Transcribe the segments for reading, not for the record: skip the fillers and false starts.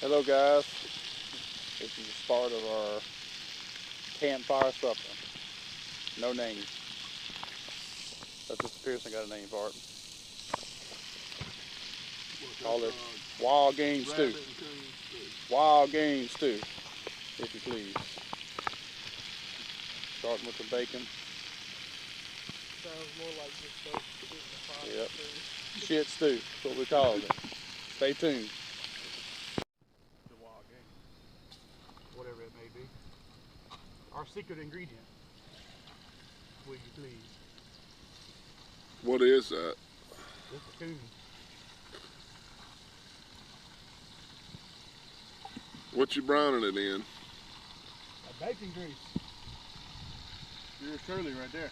Hello guys, this is the start of our campfire supper. No name. That's Mr. Pearson got a name for it. Call it wild game stew. Wild game stew, if you please. Starting with the bacon. Sounds more like just folks shooting the fire. Yep. Shit stew, that's what we call it. Stay tuned. The wild game, whatever it may be. Our secret ingredient, will you please? What is that? It's a coon. What you browning it in? A bacon grease. Here's Shirley right there.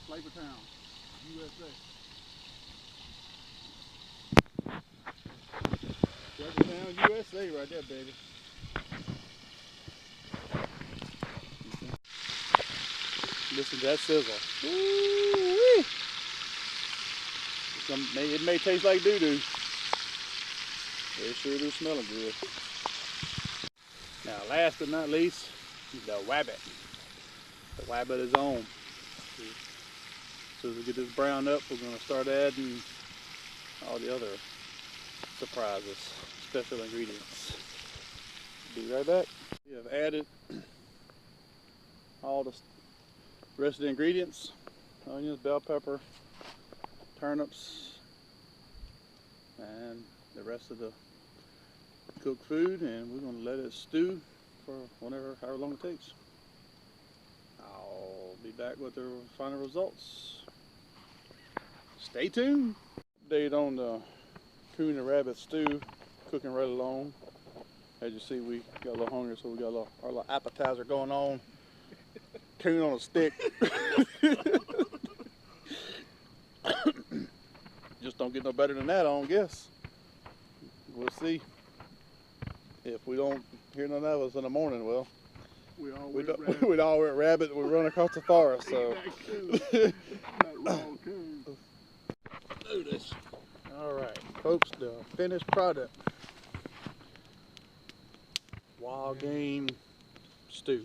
Flavor Town, USA. Flavor Town, USA right there, baby. Listen to that sizzle. Woo-wee. It may taste like doo-doo. It sure do smelling good. Now, last but not least, the wabbit. The wabbit is on. As soon as we get this browned up, we're going to start adding all the other surprises, special ingredients. Be right back. We have added all the rest of the ingredients: onions, bell pepper, turnips, and the rest of the cooked food, and we're going to let it stew for however long it takes. I'll be back with the final results. Stay tuned. Update on the coon and rabbit stew, cooking right along. As you see, we got a little hungry, so we got our little appetizer going on. Coon on a stick. Just don't get no better than that, I don't guess. We'll see. If we don't hear none of us in the morning, well, we'd all went rabbit. We run across the forest, so. Do this. All right, folks, the finished product. Wild game stew.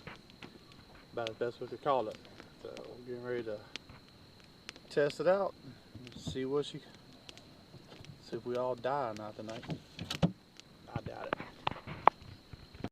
About the best we could call it. So we're getting ready to test it out. See if we all die or not tonight.